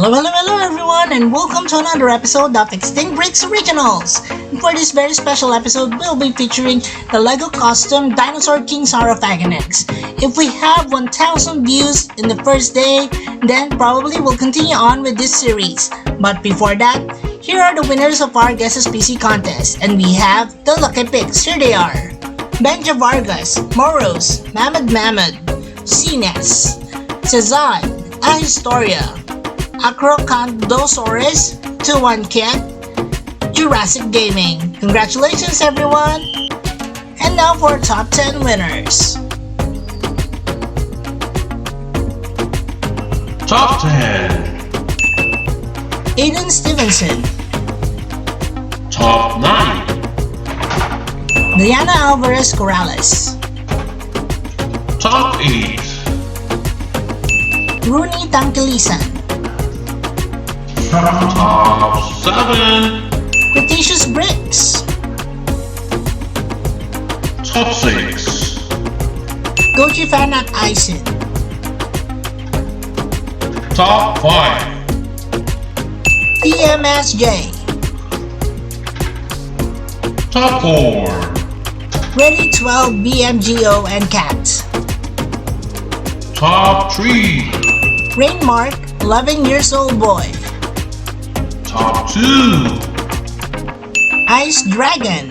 Hello everyone, and welcome to another episode of Extinct Bricks Originals. And for this very special episode, we'll be featuring the LEGO custom Dinosaur King Saurophaganax. If we have 1,000 views in the first day, then probably we'll continue on with this series. But before that, here are the winners of our Guesses PC contest, and we have the lucky picks. Here they are: Benja Vargas, Moros, Mamad, Cines, Cezanne, Ahistoria, Acrokantosaurus, 21 Kent, Jurassic Gaming. Congratulations everyone! And now for top 10 winners. Top 10. Aiden Stevenson, Top 9. Diana Alvarez Corrales, Top 8. Rooney Tangkilisan, Top 7. Cretaceous Bricks, Top 6. Gochi Fanak Ison, Top 5. PMSJ, Top 4. Ready 12 BMGO and Cat, Top 3. Rainmark 11 years old boy, Top 2. Ice Dragon.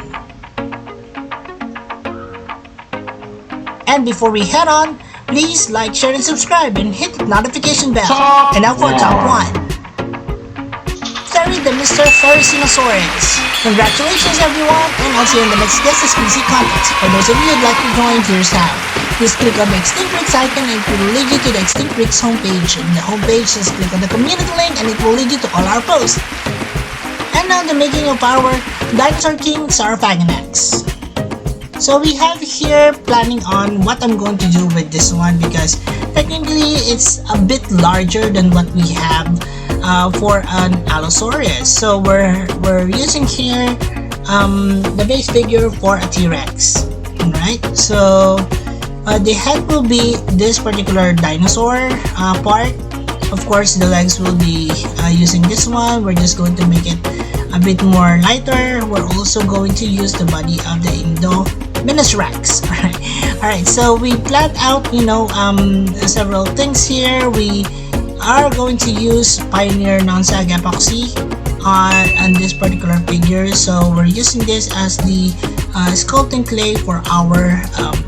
And before we head on, please like, share, and subscribe and hit the notification bell. Top And now for top 1. 1. Terry the Mr. Tyrannosaurus. Congratulations everyone, and I'll see you in the next Guesses PC contest. For those of you who'd like to join, here's how. Just click on the Extinct Bricks icon and it will lead you to the Extinct Bricks homepage. In the homepage, just click on the community link and it will lead you to all our posts. And now the making of our Dinosaur King Saurophaganax. So we have here planning on what I'm going to do with this one, because technically it's a bit larger than what we have for an Allosaurus. So we're using here the base figure for a T-Rex. Alright, so the head will be this particular dinosaur part. Of course, the legs will be using this one. We're just going to make it a bit more lighter. We're also going to use the body of the Indominus-Rex. Alright, so we planned out, several things here. We are going to use Pioneer non-sag epoxy on this particular figure. So we're using this as the sculpting clay for our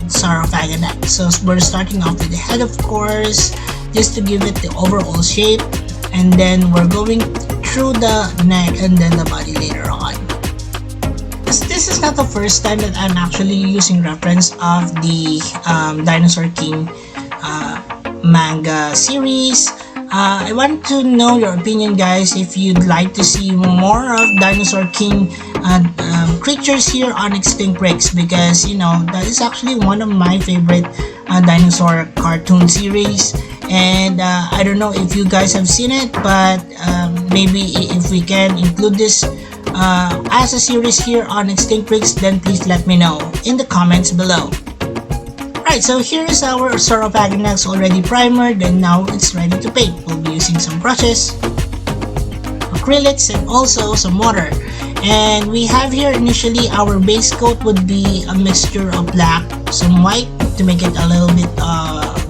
Saurophaganax. So we're starting off with the head, of course, just to give it the overall shape, and then we're going through the neck and then the body later on. This is not the first time that I'm actually using reference of the Dinosaur King manga series. I want to know your opinion, guys, if you'd like to see more of Dinosaur King creatures here on Extinct Bricks, because that is actually one of my favorite dinosaur cartoon series. And I don't know if you guys have seen it, but maybe if we can include this as a series here on Extinct Bricks, then please let me know in the comments below. Right, so here is our Saurophaganax already primered, and now it's ready to paint. We'll be using some brushes, acrylics, and also some water. And we have here initially our base coat would be a mixture of black, some white to make it a little bit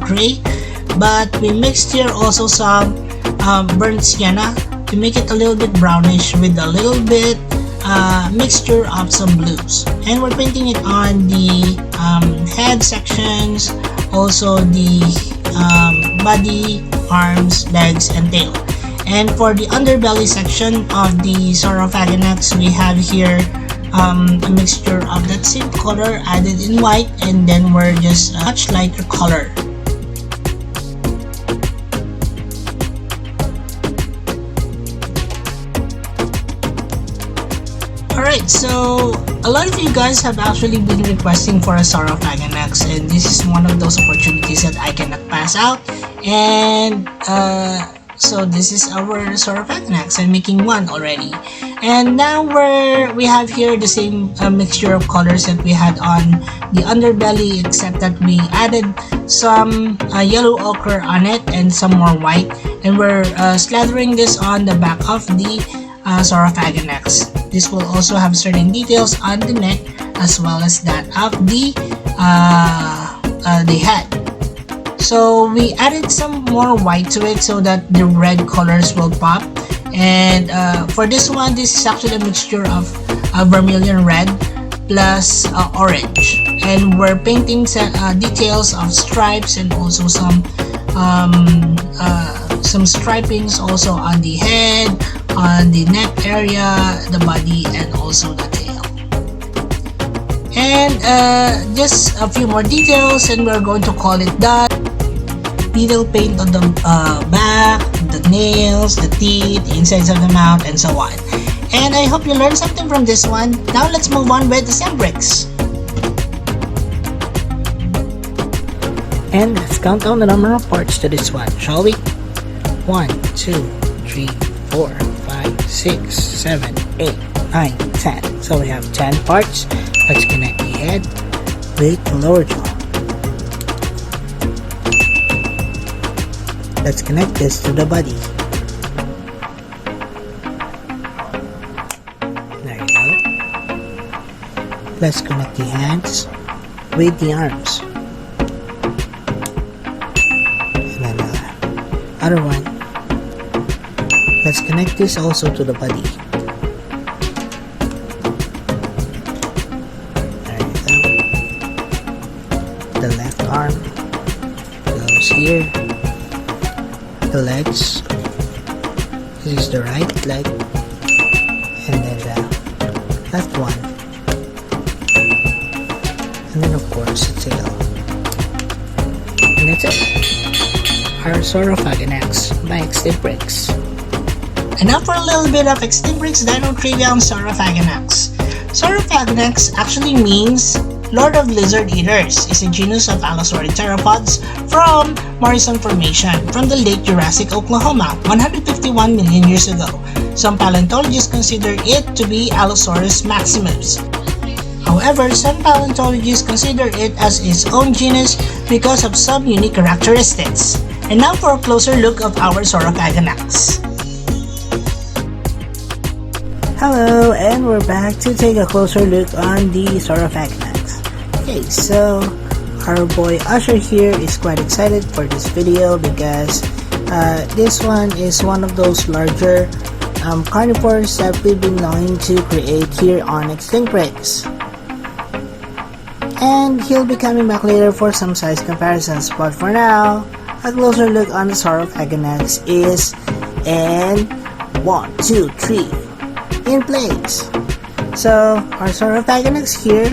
gray. But we mixed here also some burnt sienna to make it a little bit brownish with a little bit mixture of some blues. And we're painting it on the head sections, also the body, arms, legs, and tail. And for the underbelly section of the Saurophaganax, we have here a mixture of that same color added in white, and then we're just a much lighter color. Alright, so a lot of you guys have actually been requesting for a Saurophaganax, and this is one of those opportunities that I cannot pass out. And So this is our Saurophaganax. I'm making one already. And now we have here the same mixture of colors that we had on the underbelly, except that we added some yellow ochre on it and some more white. And we're slathering this on the back of the Saurophaganax. This will also have certain details on the neck as well as that of the head. So we added some more white to it so that the red colors will pop. And for this one, this is actually a mixture of vermilion red plus orange. And we're painting details of stripes and also some stripings also on the head, on the neck area, the body, and also the tail. And just a few more details, and we're going to call it done. Detail paint on the back, the nails, the teeth, the insides of the mouth, and so on. And I hope you learned something from this one. Now let's move on with the Sembrix. And let's count down the number of parts to this one, shall we? 1, 2, 3, 4, 5, 6, 7, 8, 9, 10. So we have 10 parts. Let's connect the head with the lower jaw. Let's connect this to the body. There you go. Let's connect the hands with the arms. And then the other one. Let's connect this also to the body. There you go. The left arm goes here. The legs. This is the right leg, and then the left one, and then of course the tail. And that's it. Our Saurophaganax by Extimbrix. And now for a little bit of Extimbrix Dino Trivia on Saurophaganax. Saurophaganax actually means Lord of Lizard Eaters. Is a genus of allosaurid theropods from Morrison Formation from the late Jurassic Oklahoma 151 million years ago. Some paleontologists consider it to be Allosaurus maximus. However, some paleontologists consider it as its own genus because of some unique characteristics. And now for a closer look of our Saurophaganax. Hello, and we're back to take a closer look on the Saurophaganax. Okay, so our boy Usher here is quite excited for this video because this one is one of those larger carnivores that we've been known to create here on Extimbrix. And he'll be coming back later for some size comparisons, but for now, a closer look on the Saurophaganax is in 1, 2, 3 in place. So our Saurophaganax here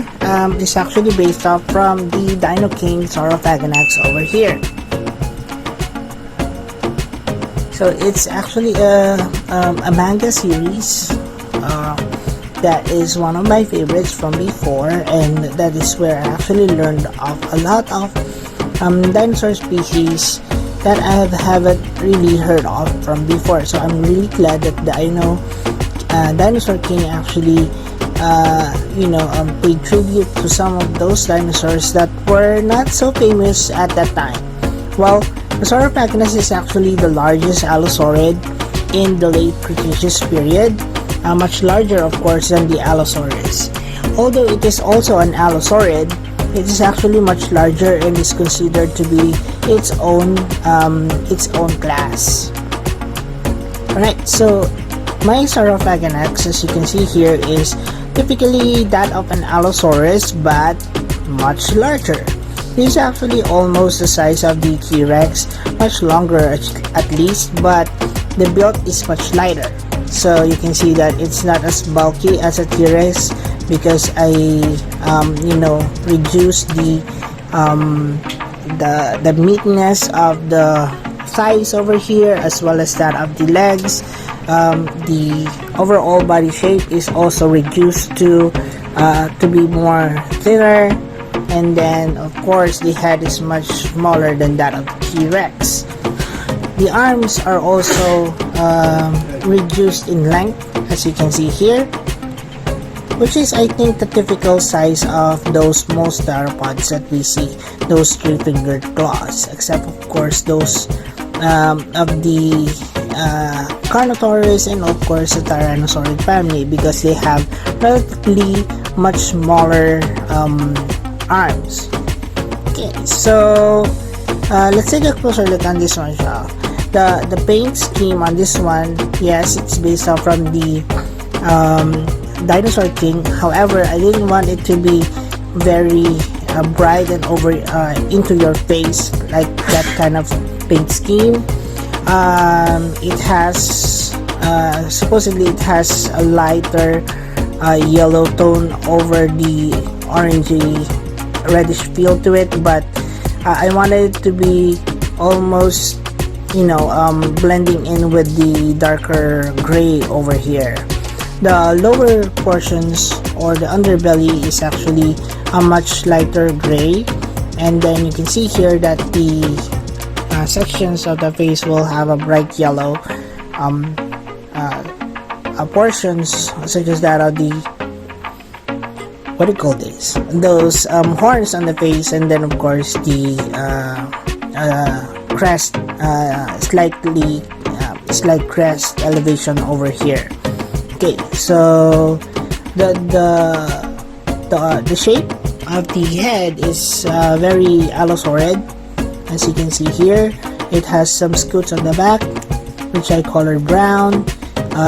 is actually based off from the Dino King Saurophaganax over here. So it's actually a manga series that is one of my favorites from before, and that is where I actually learned of a lot of dinosaur species that I haven't really heard of from before. So I'm really glad that the Dinosaur King actually paid tribute to some of those dinosaurs that were not so famous at that time. Well, the Saurophaganax is actually the largest allosaurid in the late Cretaceous period, much larger of course than the Allosaurus. Although it is also an allosaurid, it is actually much larger and is considered to be its own class. Alright, so my Saurophaganax, as you can see here, is typically that of an Allosaurus but much larger. This is actually almost the size of the T-Rex, much longer at least, but the build is much lighter. So you can see that it's not as bulky as a T-Rex because I reduced the meatiness of the thighs over here as well as that of the legs. The overall body shape is also reduced to be more thinner, and then of course the head is much smaller than that of the T-Rex. The arms are also reduced in length, as you can see here, which is, I think, the typical size of those most theropods that we see, those three-fingered claws, except of course those of the Carnotaurus and of course the Tyrannosaurus family, because they have relatively much smaller arms. Okay, so let's take a closer look on this one, Shaw. The paint scheme on this one, yes, it's based off from the Dinosaur King. However, I didn't want it to be very bright and over into your face, like that kind of paint scheme. It has supposedly it has a lighter yellow tone over the orangey reddish feel to it, but I wanted it to be almost, you know, blending in with the darker gray over here. The lower portions or the underbelly is actually a much lighter gray, and then you can see here that the sections of the face will have a bright yellow portions, such as that of the, what do you call this, those horns on the face, and then of course the crest, slight crest elevation over here. Okay, so the shape of the head is very allosaurid, as you can see here. It has some scutes on the back, which I colored brown.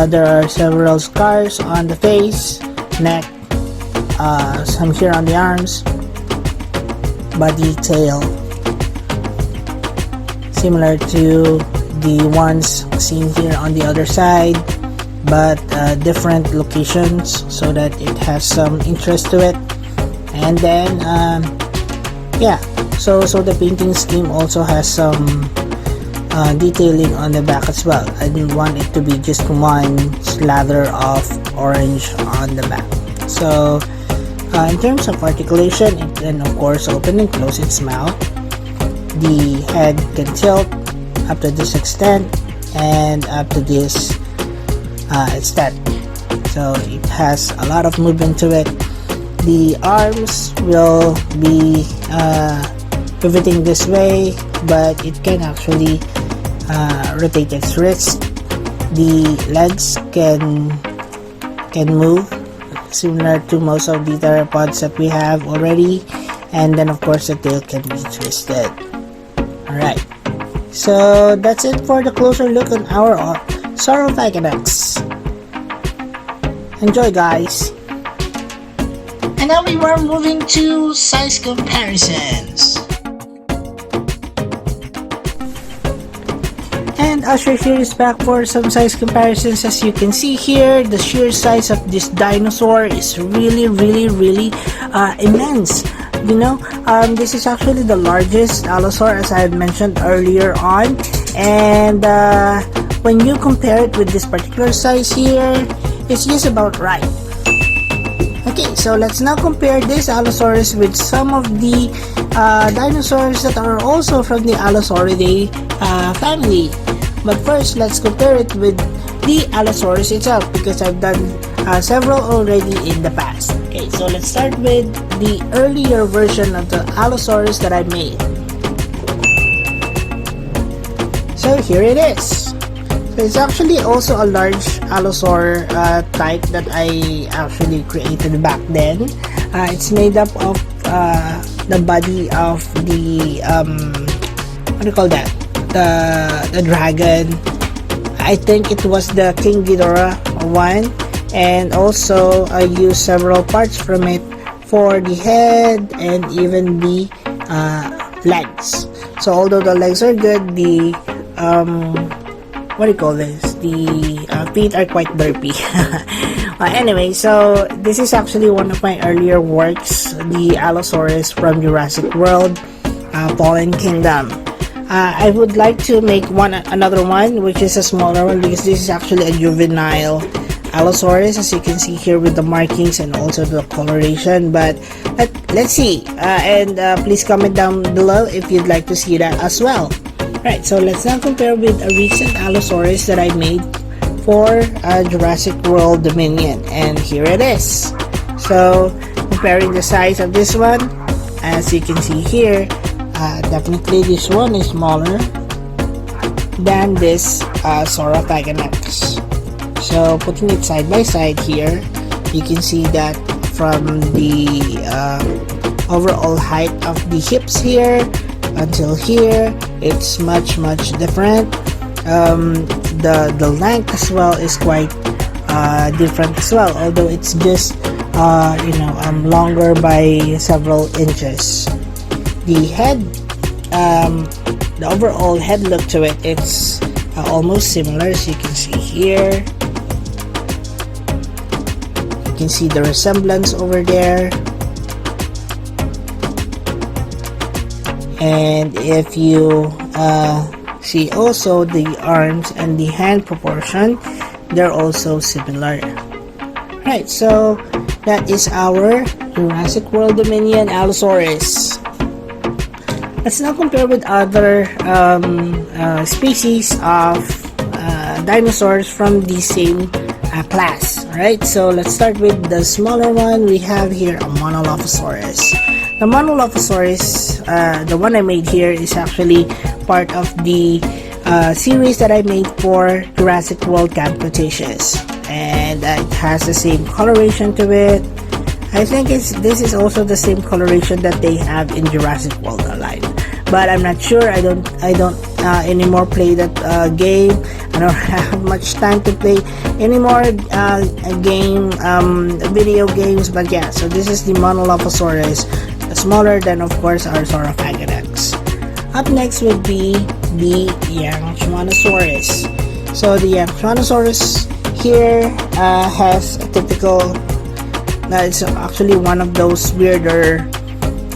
There are several scars on the face, neck, some here on the arms, body, tail, similar to the ones seen here on the other side, but different locations, so that it has some interest to it. And then yeah, so the painting scheme also has some detailing on the back as well. I didn't want it to be just one slather of orange on the back. So in terms of articulation, it can of course open and close its mouth. The head can tilt up to this extent and up to this extent, so it has a lot of movement to it. The arms will be pivoting this way, but it can actually rotate its wrist. The legs can move, similar to most of the theropods that we have already, and then of course the tail can be twisted. Alright, so that's it for the closer look on our Saurophaganax. Enjoy, guys! And now we were moving to size comparisons. And Usher here is back for some size comparisons. As you can see here, the sheer size of this dinosaur is really immense. You know, this is actually the largest Allosaur, as I had mentioned earlier on, and when you compare it with this particular size here, it's just about right. Okay, so let's now compare this Allosaurus with some of the dinosaurs that are also from the Allosauridae family. But first, let's compare it with the Allosaurus itself, because I've done several already in the past. Okay, so let's start with the earlier version of the Allosaurus that I made. So here it is. So it's actually also a large Allosaur type that I actually created back then. It's made up of the body of the what do you call that? The dragon. I think it was the King Ghidorah one, and also I used several parts from it for the head and even the legs. So although the legs are good, the what do you call this? The feet are quite derpy. Anyway, so this is actually one of my earlier works, the Allosaurus from Jurassic World, Fallen Kingdom. I would like to make another one, which is a smaller one, because this is actually a juvenile Allosaurus, as you can see here with the markings and also the coloration. But let's see, and please comment down below if you'd like to see that as well. Right, so let's now compare with a recent Allosaurus that I made for Jurassic World Dominion, and here it is. So comparing the size of this one, as you can see here, definitely this one is smaller than this Saurophaganax. So putting it side by side here, you can see that from the overall height of the hips here until here, it's much different. The length as well is quite different as well, although it's just longer by several inches. The head, the overall head look to it, it's almost similar, as you can see here. You can see the resemblance over there. And if you see also the arms and the hand proportion, they're also similar. Right, so that is our Jurassic World Dominion Allosaurus. Let's now compare with other species of dinosaurs from the same class. Right, so let's start with the smaller one. We have here a Monolith Allosaurus. The Monolith Allosaurus, the one I made here, is actually part of the series that I made for Jurassic World Camp Cretaceous, and it has the same coloration to it. I think this is also the same coloration that they have in Jurassic World Alive, but I'm not sure. I don't anymore play that game. I don't have much time to play anymore video games, but yeah, so this is the Monolith Allosaurus, smaller than of course our Saurophaganax. Up next would be the Acrokantosaurus. So the Acrokantosaurus here has a typical, it's actually one of those weirder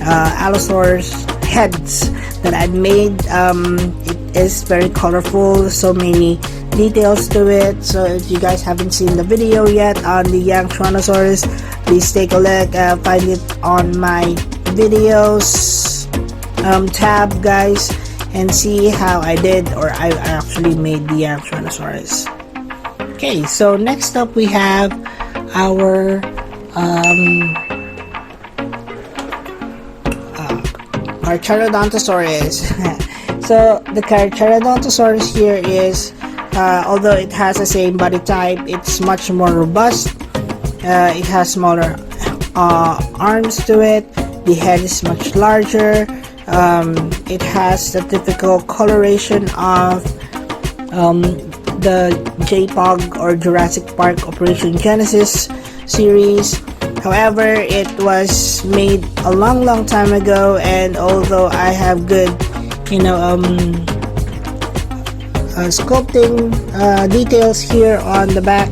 Allosaurus heads that I've made. It is very colorful, so many details to it. So if you guys haven't seen the video yet on the Acrokantosaurus, please take a look. Find it on my videos tab, guys, and see how I did, or I actually made the Tyrannosaurus. Okay, so next up we have our Archerodontosaurus. So the Archerodontosaurus here is, although it has the same body type, it's much more robust. It has smaller arms to it. The head is much larger. It has the typical coloration of the JPOG or Jurassic Park Operation Genesis series. However, it was made a long time ago, and although I have good, sculpting details here on the back,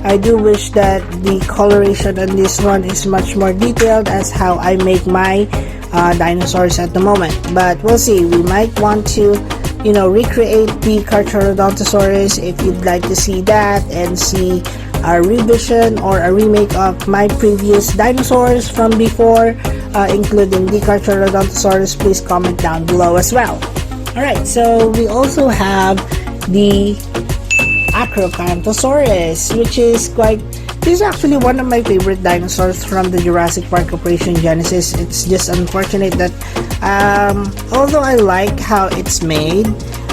I do wish that the coloration on this one is much more detailed as how I make my dinosaurs at the moment. But we'll see. We might want to, recreate the Archerodontosaurus if you'd like to see that, and see a revision or a remake of my previous dinosaurs from before, including the Archerodontosaurus. Please comment down below as well. Alright, so we also have the Acrokantosaurus, which is this is actually one of my favorite dinosaurs from the Jurassic Park Operation Genesis. It's just unfortunate that although I like how it's made,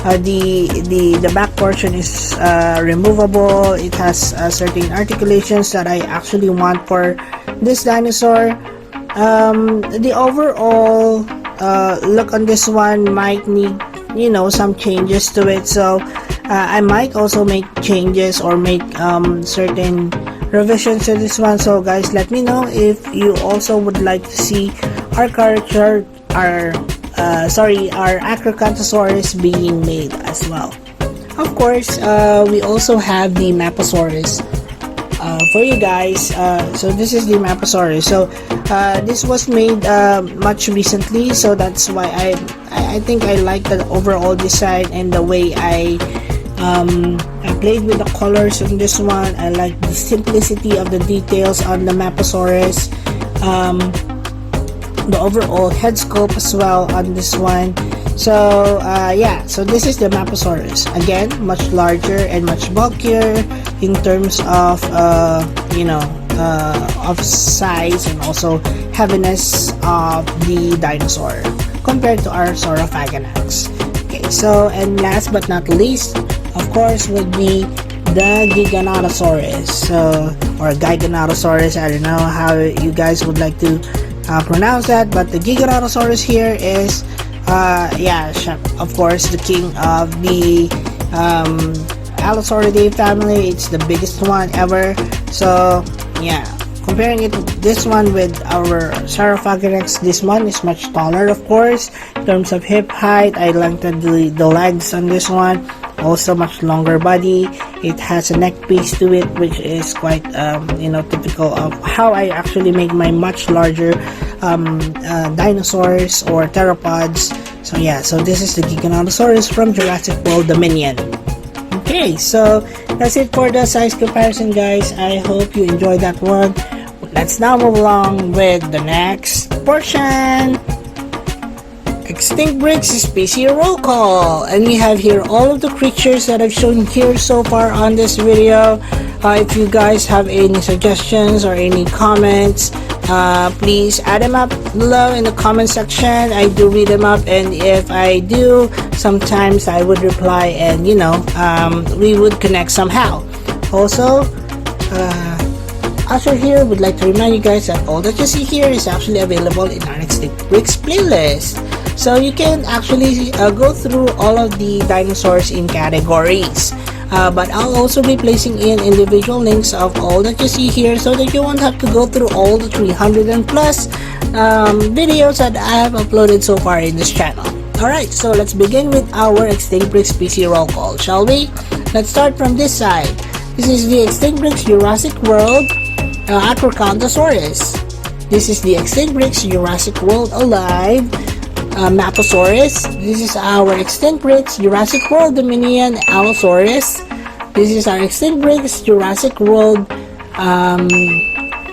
the back portion is removable. It has certain articulations that I actually want for this dinosaur. The overall look on this one might need some changes to it, so I might also make changes or make certain revisions to this one. So guys, let me know if you also would like to see our Acrokantosaurus being made as well. Of course, we also have the Maposaurus for you guys. So this is the Maposaurus. So this was made much recently, so that's why I think I like the overall design and the way I played with the colors on this one. I like the simplicity of the details on the Maposaurus. The overall head sculpt as well on this one So yeah, so this is the Maposaurus. Again, much larger and much bulkier in terms of of size and also heaviness of the dinosaur compared to our Saurophaganax. Okay, so and last but not least, of course, would be the Giganotosaurus. So, or Giganotosaurus, I don't know how you guys would like to pronounce that, but the Giganotosaurus here is yeah, of course, the king of the Allosauridae family. It's the biggest one ever. So yeah, comparing this one with our Saurophaganax, this one is much taller, of course, in terms of hip height. I lengthened the legs on this one. Also much longer body. It has a neck piece to it, which is quite typical of how I actually make my much larger dinosaurs or theropods. So yeah, so this is the Giganotosaurus from Jurassic World Dominion. Okay, so that's it for the size comparison, guys. I hope you enjoyed that one. Let's now move along with the next portion. Extinct Breeds Species Roll Call, and we have here all of the creatures that I've shown here so far on this video. If you guys have any suggestions or any comments, please add them up below in the comment section. I do read them up, and if I do, sometimes I would reply, and we would connect somehow. Also, Usher here would like to remind you guys that all that you see here is actually available in our Extinct Breeds playlist. So you can actually go through all of the dinosaurs in categories. But I'll also be placing in individual links of all that you see here so that you won't have to go through all the 300 and plus videos that I have uploaded so far in this channel. Alright, so let's begin with our Extinct Breeds Species Roll Call, shall we? Let's start from this side. This is the Extinct Breeds Jurassic World Acrokantosaurus. This is the Extinct Breeds Jurassic World Alive Maposaurus. This is our Extinct Breeds Jurassic World Dominion Allosaurus. This is our Extinct Breeds Jurassic World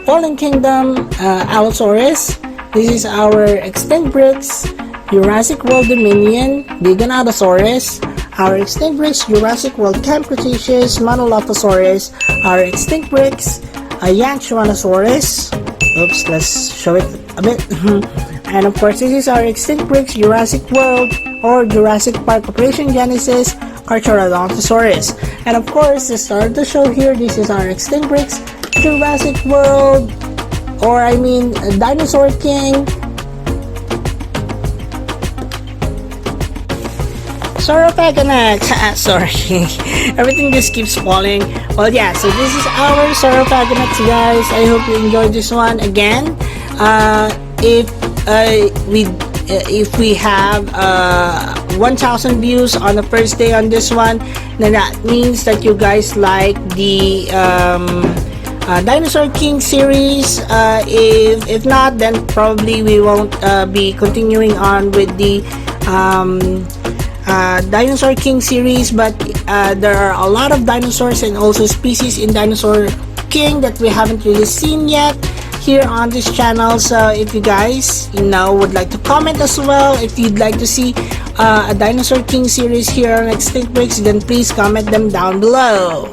Fallen Kingdom Allosaurus. This is our Extinct Breeds Jurassic World Dominion Giganotosaurus. Our Extinct Breeds Jurassic World Camp Cretaceous Monolith Allosaurus. Our Extinct Breeds Tyrannosaurus. Oops, let's show it a bit. And of course, this is our Extinct Breeds Jurassic World or Jurassic Park Operation Genesis Archerodontosaurus. And of course, to start the show here, this is our Extinct Breeds Jurassic World, or I mean Dinosaur King Saurophaganax. Sorry, everything just keeps falling. Well, yeah, so this is our Saurophaganax, guys. I hope you enjoyed this one. Again, if we have 1,000 views on the first day on this one, then that means that you guys like the Dinosaur King series. If not, then probably we won't be continuing on with the Dinosaur King series. But there are a lot of dinosaurs and also species in Dinosaur King that we haven't really seen yet here on this channel. So if you guys would like to comment as well, if you'd like to see a Dinosaur King series here on Extinct Breeds, then please comment them down below.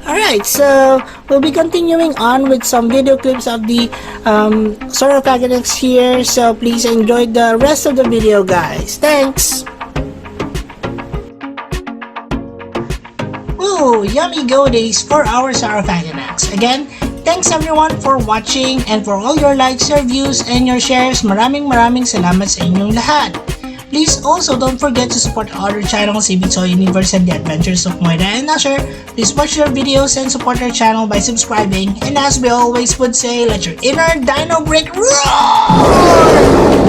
Alright, so we'll be continuing on with some video clips of the Saurophaganax here, so please enjoy the rest of the video, guys. Thanks! Ooh, yummy go days for our Saurophaganax. Again, thanks everyone for watching and for all your likes, your views, and your shares. Maraming salamat sa inyong lahat. Please also don't forget to support our other channels, Ibito Universe and The Adventures of Moira and Asher. Please watch your videos and support our channel by subscribing. And as we always would say, let your inner dino break roar!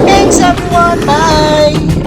Thanks everyone, bye!